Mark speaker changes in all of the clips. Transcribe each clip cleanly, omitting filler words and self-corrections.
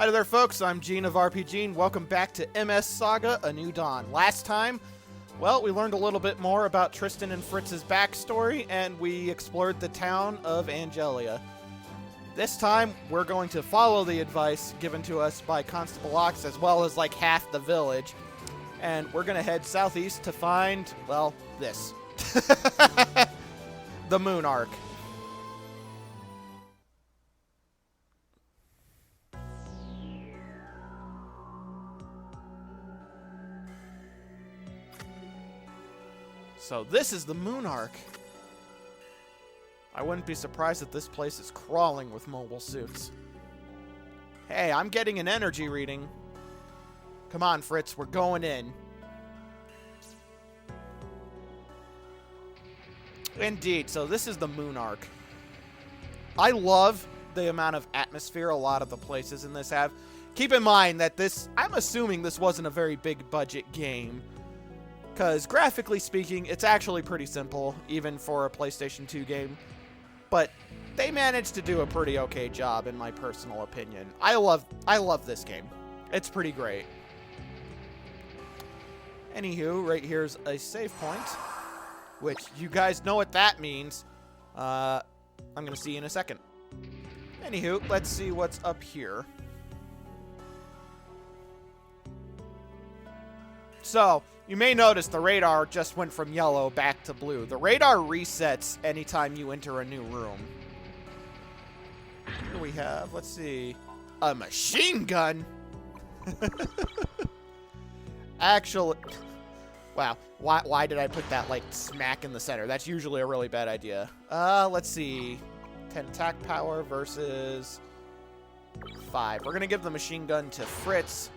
Speaker 1: Hi there, folks. I'm Gene of RPG, and welcome back to MS Saga: A New Dawn. Last time, well, we learned a little bit more about Tristan and Fritz's backstory, and we explored the town of Angelia. This time, we're going to follow the advice given to us by Constable Ox, as well as like half the village, and we're going to head southeast to find, well, this. The Moon Ark. So this is the Moon Ark. I wouldn't be surprised if this place is crawling with mobile suits. Hey, I'm getting an energy reading. Come on, Fritz, we're going in. Indeed, so this is the Moon Ark. I love the amount of atmosphere a lot of the places in this have. Keep in mind that this, I'm assuming this wasn't a very big budget game. Because graphically speaking, it's actually pretty simple, even for a PlayStation 2 game. But they managed to do a pretty okay job, in my personal opinion. I love this game. It's pretty great. Anywho, right here's a save point, which you guys know what that means. I'm going to see you in a second. Anywho, let's see what's up here. So, you may notice the radar just went from yellow back to blue. The radar resets anytime you enter a new room. Here we have, let's see, a machine gun. Actually, wow, why did I put that like smack in the center? That's usually a really bad idea. Let's see, 10 attack power versus 5. We're gonna give the machine gun to Fritz.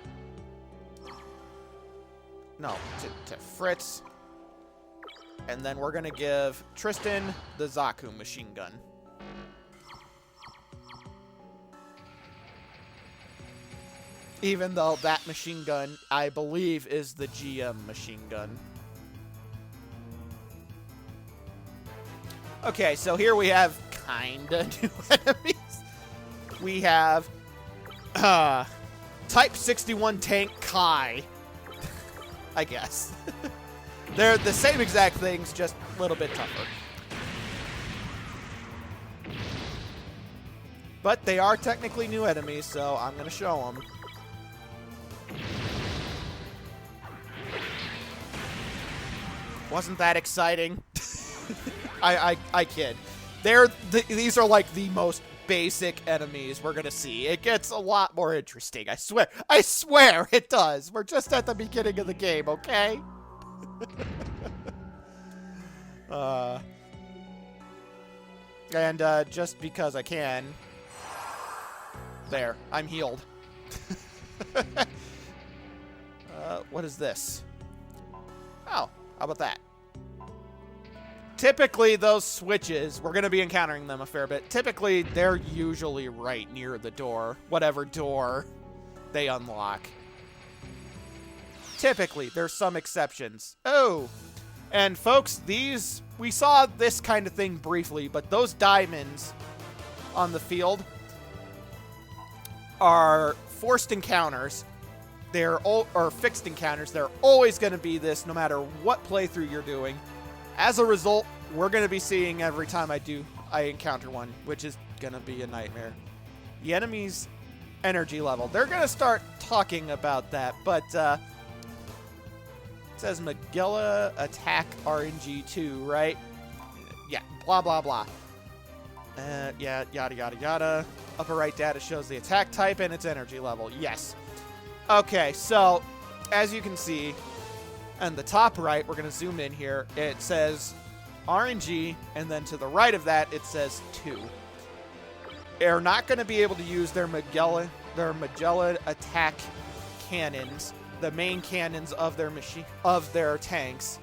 Speaker 1: No, to Fritz. And then we're going to give Tristan the Zaku machine gun. Even though that machine gun, I believe, is the GM machine gun. Okay, so here we have kinda new enemies. We have Type 61 Tank Kai. I guess. They're the same exact things, just a little bit tougher. But they are technically new enemies, so I'm going to show them. Wasn't that exciting? I kid. These are like the most basic enemies we're gonna see. It gets a lot more interesting. I swear it does. We're just at the beginning of the game, okay? And just because I can, there, I'm healed. What is this? Oh, how about that? Typically, those switches, we're going to be encountering them a fair bit. Typically, they're usually right near the door, whatever door they unlock. Typically, there's some exceptions. Oh, and folks, we saw this kind of thing briefly, but those diamonds on the field are forced encounters. Or fixed encounters. They're always going to be this, no matter what playthrough you're doing. As a result, we're going to be seeing every time I encounter one, which is going to be a nightmare. The enemy's energy level. They're going to start talking about that, but it says Magilla attack RNG 2, right? Yeah, blah, blah, blah. Yeah, yada, yada, yada. Upper right data shows the attack type and its energy level. Yes. Okay, so as you can see, and the top right, we're going to zoom in here, it says RNG, and then to the right of that, it says 2. They're not going to be able to use their Magella attack cannons, the main cannons of their tanks,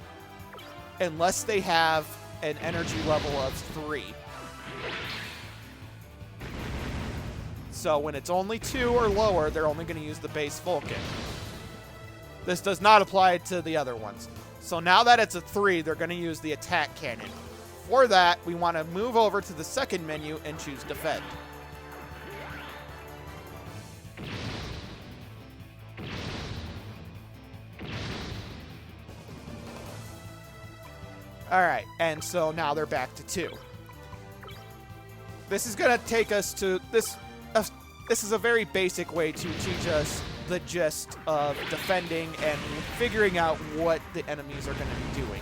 Speaker 1: unless they have an energy level of 3. So when it's only 2 or lower, they're only going to use the base Vulcan. This does not apply to the other ones. So now that it's a 3, they're going to use the attack cannon. For that, we want to move over to the second menu and choose defend. All right, and so now they're back to 2. This is going to take us to this. This is a very basic way to teach us the gist of defending and figuring out what the enemies are going to be doing.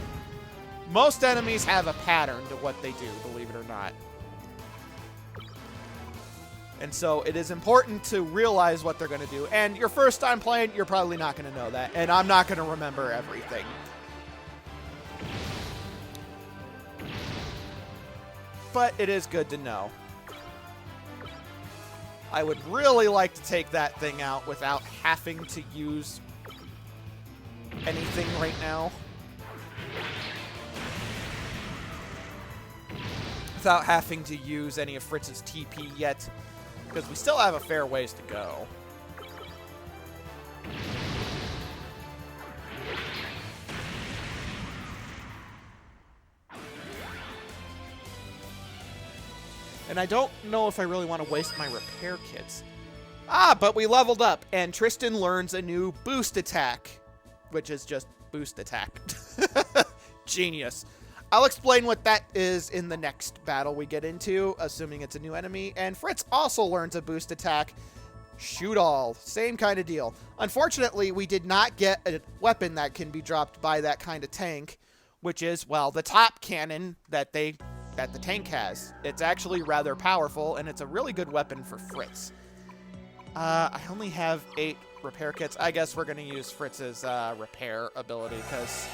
Speaker 1: Most enemies have a pattern to what they do, believe it or not. And so it is important to realize what they're going to do. And your first time playing, you're probably not going to know that. And I'm not going to remember everything. But it is good to know. I would really like to take that thing out without having to use anything right now. Without having to use any of Fritz's TP yet. Because we still have a fair ways to go. And I don't know if I really want to waste my repair kits. Ah, but we leveled up, and Tristan learns a new boost attack, which is just boost attack. Genius. I'll explain what that is in the next battle we get into, assuming it's a new enemy. And Fritz also learns a boost attack. Shoot all. Same kind of deal. Unfortunately, we did not get a weapon that can be dropped by that kind of tank, which is, well, the top cannon that the tank has. It's actually rather powerful, and it's a really good weapon for Fritz. I only have 8 repair kits. I guess we're going to use Fritz's repair ability, because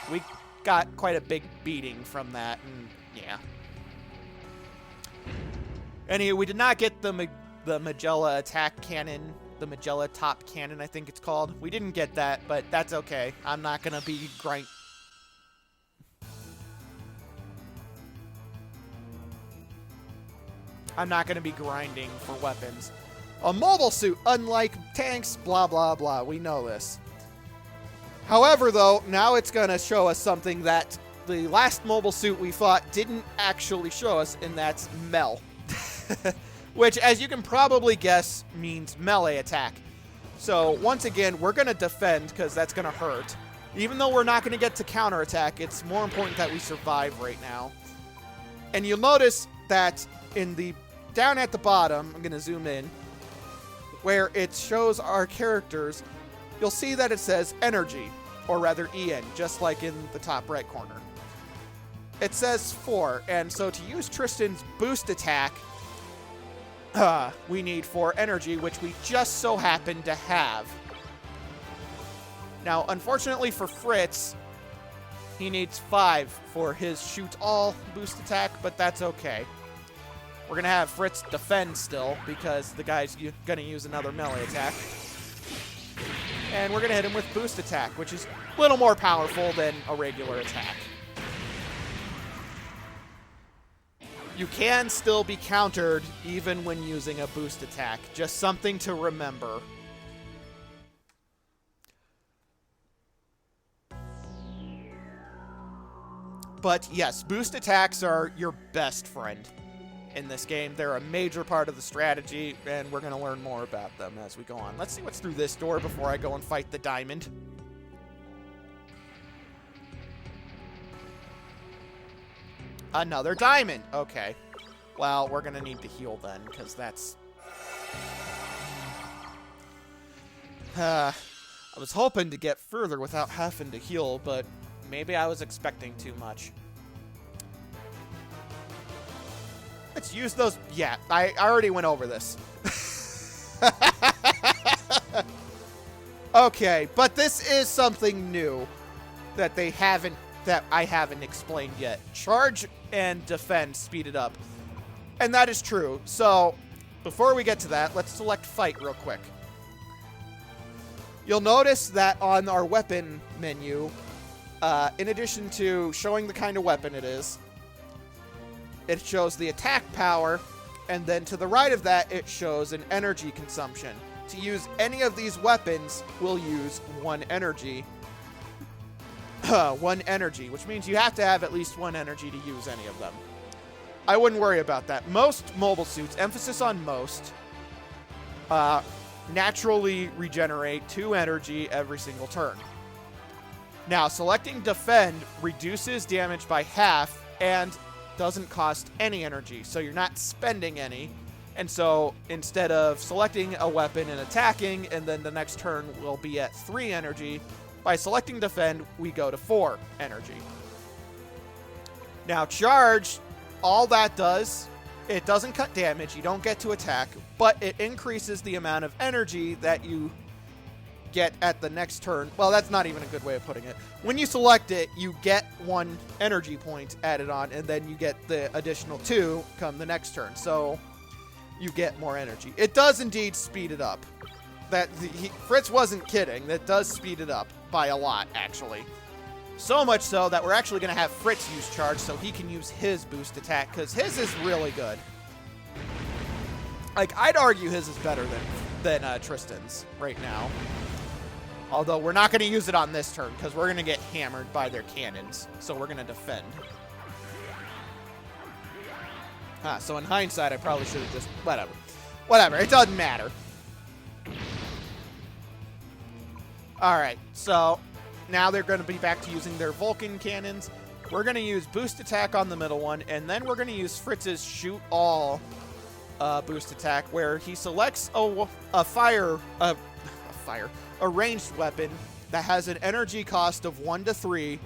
Speaker 1: we got quite a big beating from that, and yeah. Anyway, we did not get the Magella attack cannon, the Magella top cannon, I think it's called. We didn't get that, but that's okay. I'm not going to be grinding for weapons. A mobile suit, unlike tanks, blah, blah, blah. We know this. However, though, now it's going to show us something that the last mobile suit we fought didn't actually show us, and that's Mel. Which, as you can probably guess, means melee attack. So, once again, we're going to defend, because that's going to hurt. Even though we're not going to get to counterattack, it's more important that we survive right now. And you'll notice that down at the bottom, I'm going to zoom in, where it shows our characters, you'll see that it says energy, or rather EN, just like in the top right corner. It says 4, and so to use Tristan's boost attack, we need 4 energy, which we just so happen to have. Now, unfortunately for Fritz, he needs 5 for his shoot all boost attack, but that's okay. We're going to have Fritz defend still, because the guy's going to use another melee attack. And we're going to hit him with boost attack, which is a little more powerful than a regular attack. You can still be countered even when using a boost attack. Just something to remember. But yes, boost attacks are your best friend in this game. They're a major part of the strategy, and we're going to learn more about them as we go on. Let's see what's through this door before I go and fight the diamond. Another diamond. Okay. Well, we're going to need to heal then, because that's... I was hoping to get further without having to heal, but maybe I was expecting too much. Let's use those. Yeah, I already went over this. Okay, but this is something new that I haven't explained yet. Charge and defend speeded up. And that is true. So, before we get to that, let's select fight real quick. You'll notice that on our weapon menu, in addition to showing the kind of weapon it is, it shows the attack power, and then to the right of that, it shows an energy consumption. To use any of these weapons, we'll use 1 energy. 1 energy, which means you have to have at least 1 energy to use any of them. I wouldn't worry about that. Most mobile suits, emphasis on most, naturally regenerate 2 energy every single turn. Now, selecting defend reduces damage by half and doesn't cost any energy, so you're not spending any. And so instead of selecting a weapon and attacking, and then the next turn will be at 3 energy, by selecting defend, we go to 4 energy. Now, charge, all that does, it doesn't cut damage, you don't get to attack, but it increases the amount of energy that you get at the next turn. Well, that's not even a good way of putting it. When you select it, you get 1 energy point added on, and then you get the additional 2 come the next turn. So you get more energy. It does indeed speed it up. Fritz wasn't kidding. That does speed it up by a lot, actually. So much so that we're actually going to have Fritz use charge so he can use his boost attack, because his is really good. Like, I'd argue his is better than Tristan's right now. Although we're not going to use it on this turn because we're going to get hammered by their cannons. So we're going to defend. So in hindsight, I probably should have just... Whatever. Whatever. It doesn't matter. Alright. So now they're going to be back to using their Vulcan cannons. We're going to use boost attack on the middle one. And then we're going to use Fritz's shoot all boost attack, where he selects a ranged weapon that has an energy cost of 1 to 3,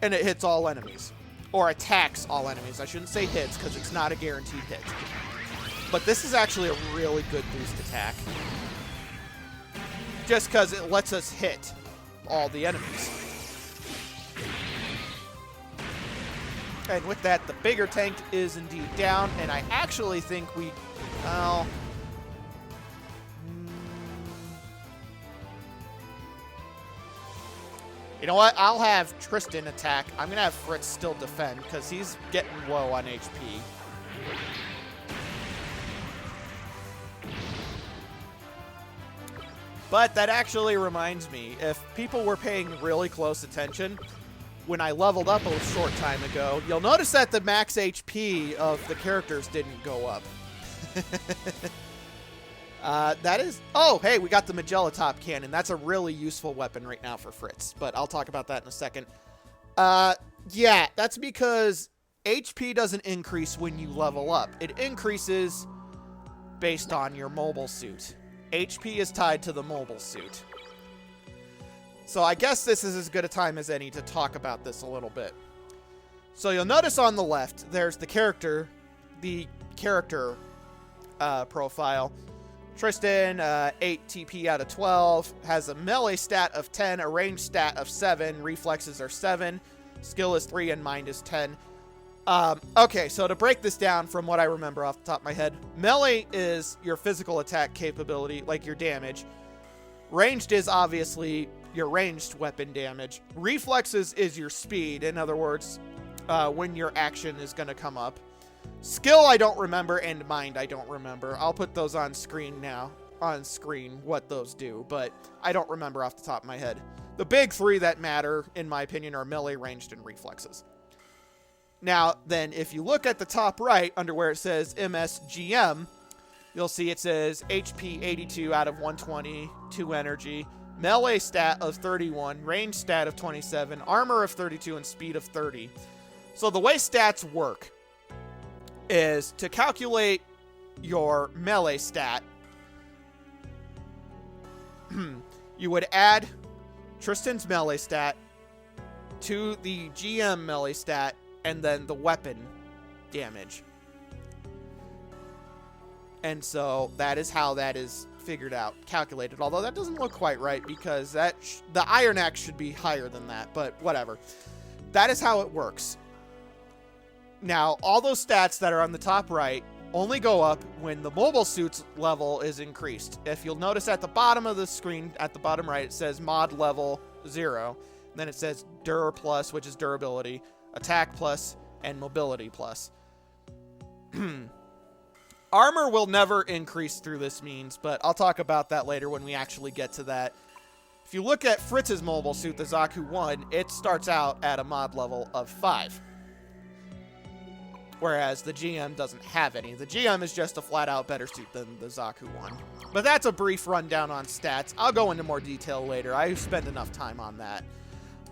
Speaker 1: and it hits all enemies. Or attacks all enemies. I shouldn't say hits, because it's not a guaranteed hit. But this is actually a really good boost attack. Just because it lets us hit all the enemies. And with that, the bigger tank is indeed down, and I actually think we... Well... You know what? I'll have Tristan attack. I'm going to have Fritz still defend, because he's getting low on HP. But that actually reminds me, if people were paying really close attention, when I leveled up a short time ago, you'll notice that the max HP of the characters didn't go up. That is... Oh, hey, we got the Magella Top Cannon. That's a really useful weapon right now for Fritz, but I'll talk about that in a second. Yeah, that's because HP doesn't increase when you level up. It increases based on your mobile suit. HP is tied to the mobile suit. So I guess this is as good a time as any to talk about this a little bit. So you'll notice on the left, there's the character profile. Tristan, 8 TP out of 12, has a melee stat of 10, a range stat of 7, reflexes are 7, skill is 3, and mind is 10. Okay, so to break this down from what I remember off the top of my head, melee is your physical attack capability, like your damage. Ranged is obviously your ranged weapon damage. Reflexes is your speed, in other words, when your action is going to come up. Skill I don't remember, and mind I don't remember. I'll put those on screen now, what those do, but I don't remember off the top of my head. The big 3 that matter, in my opinion, are melee, ranged, and reflexes. Now, then, if you look at the top right, under where it says MSGM, you'll see it says HP 82 out of 120, 2 energy, melee stat of 31, range stat of 27, armor of 32, and speed of 30. So the way stats work is to calculate your melee stat, you would add Tristan's melee stat to the GM melee stat, and then the weapon damage. And so that is how that is figured out, calculated. Although that doesn't look quite right, because the Iron Axe should be higher than that, but whatever. That is how it works. Now, all those stats that are on the top right only go up when the mobile suit's level is increased. If you'll notice at the bottom of the screen, at the bottom right, it says mod level 0. And then it says Dur plus, which is durability, attack plus, and mobility plus. Armor will never increase through this means, but I'll talk about that later when we actually get to that. If you look at Fritz's mobile suit, the Zaku 1, it starts out at a mod level of 5. Whereas the GM doesn't have any. The GM is just a flat-out better suit than the Zaku 1. But that's a brief rundown on stats. I'll go into more detail later. I spend enough time on that.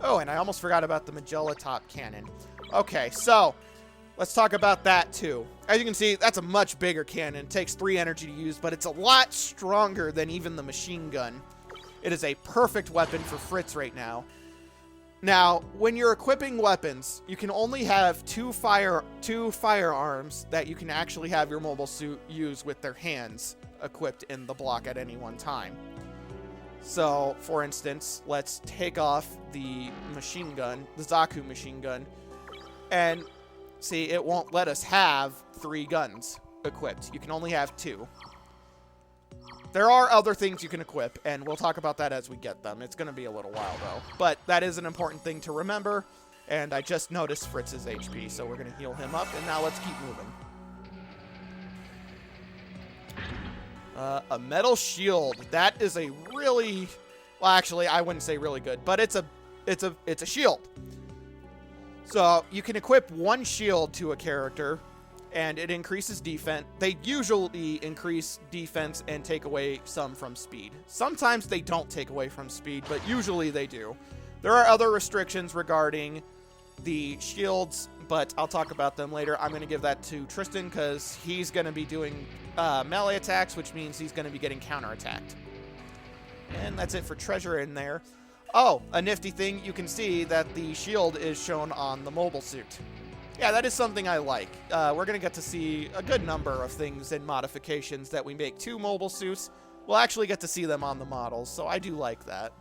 Speaker 1: Oh, and I almost forgot about the Magella Top Cannon. Okay, so let's talk about that too. As you can see, that's a much bigger cannon. It takes 3 energy to use, but it's a lot stronger than even the machine gun. It is a perfect weapon for Fritz right now. Now, when you're equipping weapons, you can only have two firearms that you can actually have your mobile suit use with their hands equipped in the block at any one time. So, for instance, let's take off the machine gun, the Zaku machine gun, and see, it won't let us have 3 guns equipped. You can only have 2. There are other things you can equip, and we'll talk about that as we get them. It's going to be a little while, though. But that is an important thing to remember, and I just noticed Fritz's HP, so we're going to heal him up, and now let's keep moving. A metal shield. That is a really... Well, actually, I wouldn't say really good, but it's a shield. So you can equip 1 shield to a character, and it increases defense. They usually increase defense and take away some from speed. Sometimes they don't take away from speed, but usually they do. There are other restrictions regarding the shields, but I'll talk about them later. I'm going to give that to Tristan because he's going to be doing melee attacks, which means he's going to be getting counterattacked. And that's it for treasure in there. Oh, a nifty thing, you can see that the shield is shown on the mobile suit. Yeah, that is something I like. We're going to get to see a good number of things and modifications that we make to mobile suits. We'll actually get to see them on the models, so I do like that.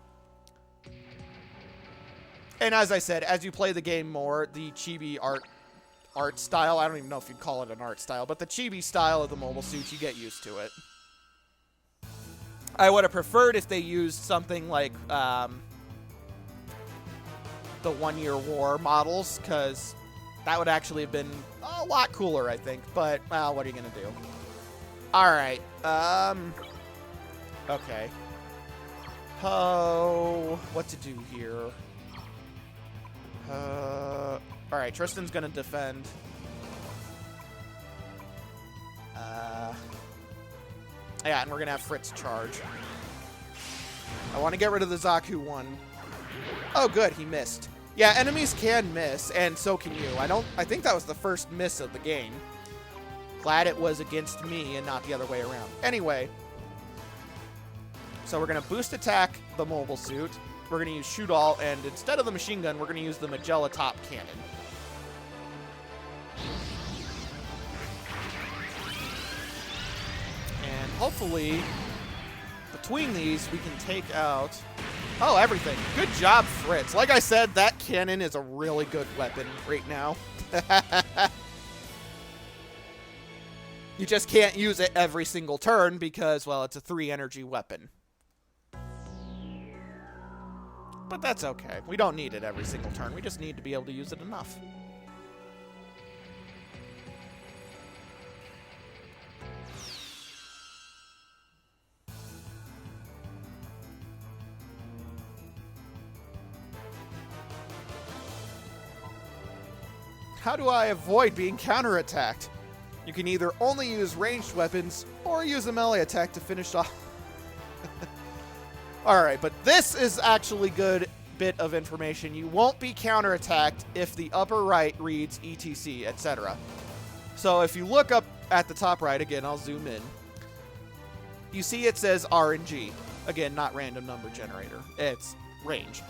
Speaker 1: And as I said, as you play the game more, the chibi art style, I don't even know if you'd call it an art style, but the chibi style of the mobile suit, you get used to it. I would have preferred if they used something like the 1 Year War models, because that would actually have been a lot cooler, I think. But, well, what are you going to do? Alright. Okay. Oh, what to do here? Alright, Tristan's going to defend. Yeah, and we're going to have Fritz charge. I want to get rid of the Zaku one. Oh, good, he missed. Yeah, enemies can miss, and so can you. I think that was the first miss of the game. Glad it was against me and not the other way around. Anyway, so we're going to boost attack the mobile suit. We're going to use shoot all, and instead of the machine gun, we're going to use the Magella Top Cannon. And hopefully, between these, we can take out... Oh, everything. Good job, Fritz. Like I said, that cannon is a really good weapon right now. You just can't use it every single turn because, well, it's a 3 energy weapon. But that's okay. We don't need it every single turn. We just need to be able to use it enough. How do I avoid being counterattacked? You can either only use ranged weapons or use a melee attack to finish off. Alright, but this is actually good bit of information. You won't be counterattacked if the upper right reads ETC, etc. So if you look up at the top right, again, I'll zoom in. You see it says RNG. Again, not random number generator. It's range.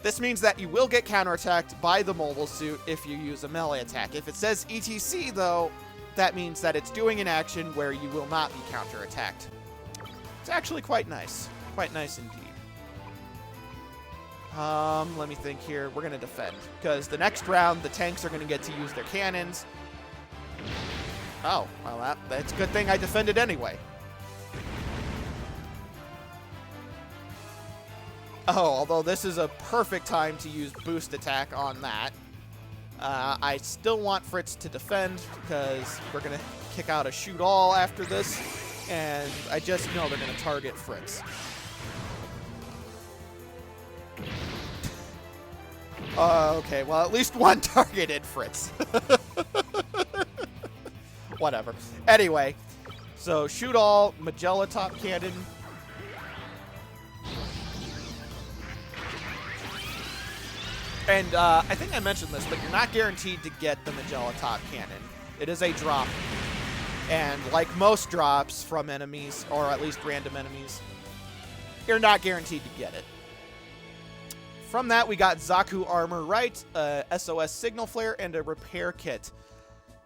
Speaker 1: This means that you will get counterattacked by the mobile suit if you use a melee attack. If it says ETC, though, that means that it's doing an action where you will not be counterattacked. It's actually quite nice. Quite nice indeed. Let me think here. We're going to defend, because the next round, the tanks are going to get to use their cannons. Oh, well, that's a good thing I defended anyway. Oh, although this is a perfect time to use boost attack on that. I still want Fritz to defend, because we're going to kick out a shoot all after this, and I just know they're going to target Fritz. Okay, well, at least one targeted Fritz. Whatever. Anyway, so shoot all, Magella Top Cannon. And I think I mentioned this, but you're not guaranteed to get the Magella Top Cannon. It is a drop. And like most drops from enemies, or at least random enemies, you're not guaranteed to get it. From that, we got Zaku Armor Right, SOS Signal Flare, and a Repair Kit.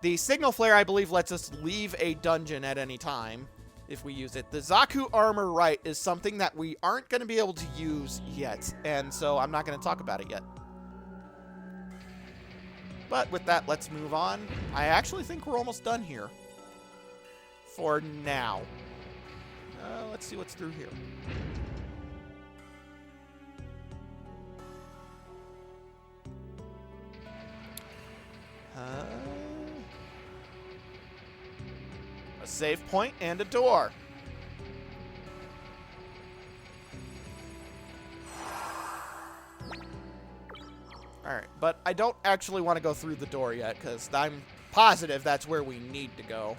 Speaker 1: The Signal Flare, I believe, lets us leave a dungeon at any time if we use it. The Zaku Armor Right is something that we aren't going to be able to use yet, and so I'm not going to talk about it yet. But with that, let's move on. I actually think we're almost done here. For now. Let's see what's through here. A save point and a door. Alright, but I don't actually want to go through the door yet, because I'm positive that's where we need to go.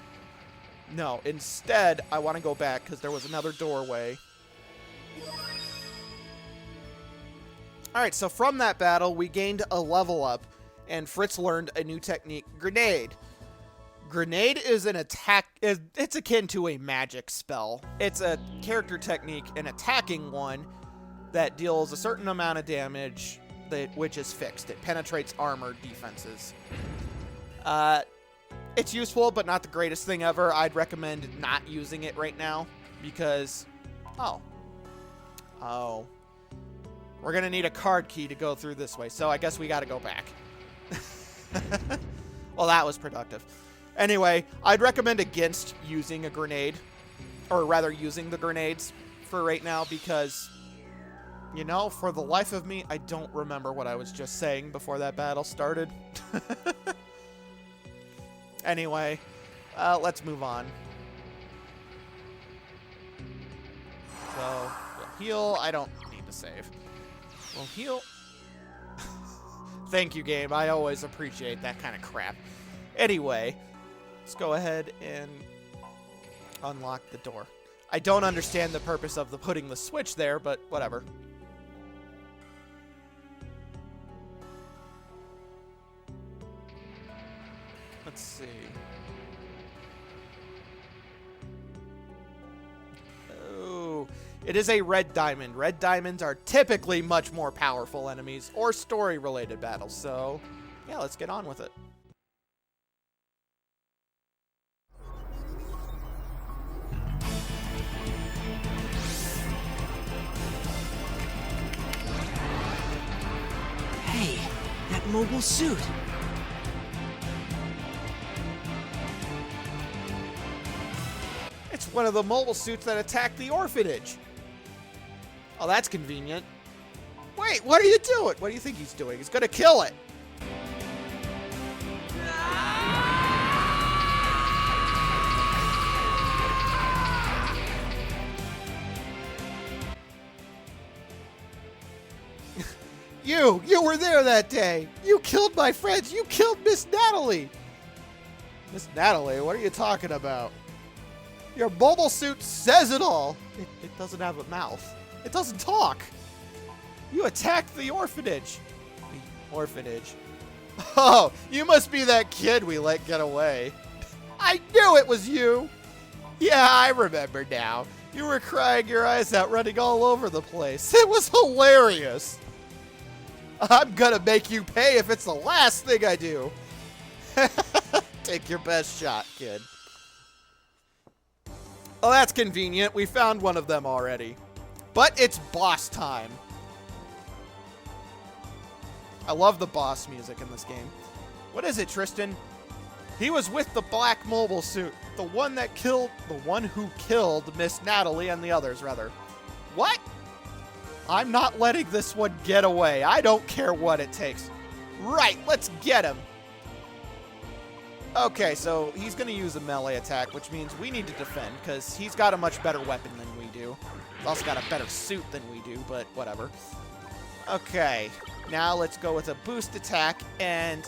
Speaker 1: No, instead, I want to go back, because there was another doorway. Alright, so from that battle, we gained a level up, and Fritz learned a new technique, Grenade. Grenade is an attack, it's akin to a magic spell. It's a character technique, an attacking one, that deals a certain amount of damage, which is fixed. It penetrates armor defenses. It's useful, but not the greatest thing ever. I'd recommend not using it right now, because... Oh. We're gonna need a card key to go through this way, so I guess we gotta go back. Well, that was productive. Anyway, I'd recommend against using a grenade, or rather using the grenades for right now, because, you know, for the life of me, I don't remember what I was just saying before that battle started. Anyway, let's move on. So, we'll heal. I don't need to save. We'll heal. Thank you, game. I always appreciate that kind of crap. Anyway, let's go ahead and unlock the door. I don't understand the purpose of putting the switch there, but whatever. Let's see. Oh, it is a red diamond. Red diamonds are typically much more powerful enemies or story-related battles, so yeah, let's get on with it.
Speaker 2: Hey, that mobile suit.
Speaker 1: It's one of the mobile suits that attacked the orphanage. Oh, that's convenient. Wait, what are you doing? What do you think he's doing? He's gonna kill it. You were there that day. You killed my friends. You killed Miss Natalie. Miss Natalie, what are you talking about? Your mobile suit says it all. It doesn't have a mouth. It doesn't talk. You attacked the orphanage. The orphanage. Oh, you must be that kid we let get away. I knew it was you. Yeah, I remember now. You were crying your eyes out, running all over the place. It was hilarious. I'm gonna make you pay if it's the last thing I do. Take your best shot, kid. Oh, that's convenient. We found one of them already. But it's boss time. I love the boss music in this game. What is it, Tristan? He was with the black mobile suit. The one who killed Miss Natalie and the others, rather. What? I'm not letting this one get away. I don't care what it takes. Right, let's get him. Okay, so he's going to use a melee attack, which means we need to defend, because he's got a much better weapon than we do. He's also got a better suit than we do, but whatever. Okay, now let's go with a boost attack, and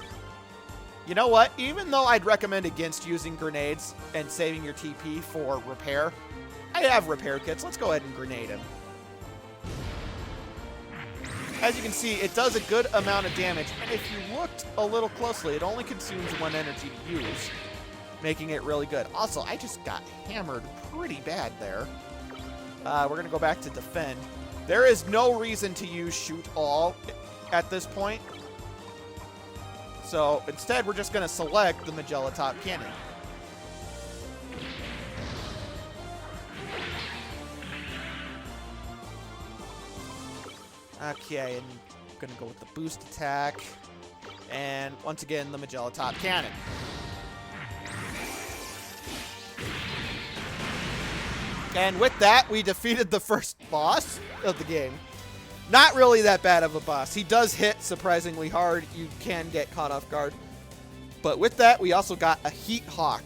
Speaker 1: you know what? Even though I'd recommend against using grenades and saving your TP for repair, I have repair kits. Let's go ahead and grenade him. As you can see, it does a good amount of damage, and if you looked a little closely, it only consumes 1 energy to use, making it really good. Also, I just got hammered pretty bad there. We're going to go back to defend. There is no reason to use shoot all at this point. So instead, we're just going to select the Magella Top Cannon. Okay, and I'm going to go with the boost attack. And once again, the Magella Top Cannon. And with that, we defeated the first boss of the game. Not really that bad of a boss. He does hit surprisingly hard. You can get caught off guard. But with that, we also got a Heat Hawk.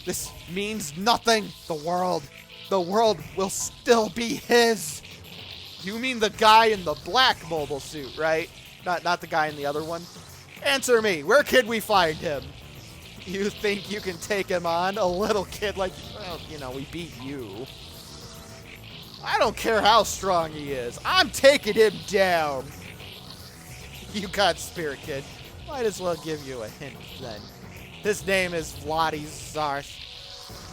Speaker 1: This means nothing. The world will still be his. You mean the guy in the black mobile suit, right? Not the guy in the other one. Answer me. Where can we find him? You think you can take him on? A little kid like, well, you know, we beat you. I don't care how strong he is. I'm taking him down. You got spirit, kid. Might as well give you a hint then. His name is Vladi Zarth.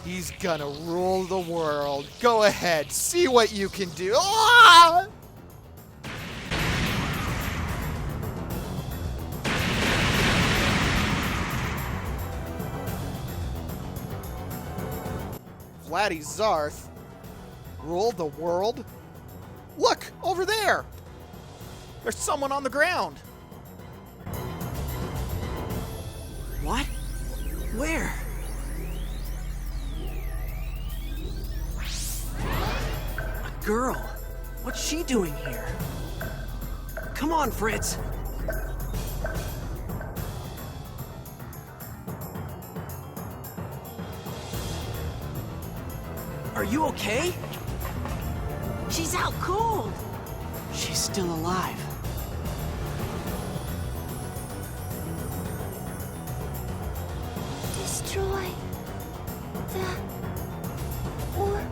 Speaker 1: He's gonna rule the world. Go ahead, see what you can do. Ah! Vladi Zarth rule the world? Look, over there! There's someone on the ground.
Speaker 2: What? Where? A girl. What's she doing here? Come on, Fritz. Are you okay?
Speaker 3: She's out cold.
Speaker 2: She's still alive.
Speaker 3: Destroy the world.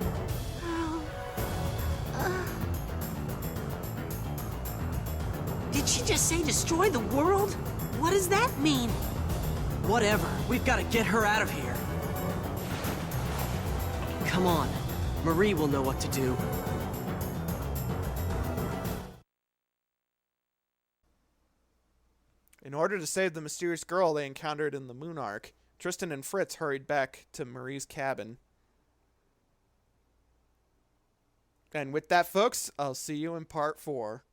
Speaker 3: Did she just say destroy the world? What does that mean?
Speaker 2: Whatever. We've got to get her out of here. Come on. Marie will know what to do.
Speaker 1: In order to save the mysterious girl they encountered in the Moon Ark, Tristan and Fritz hurried back to Marie's cabin. And with that, folks, I'll see you in part 4.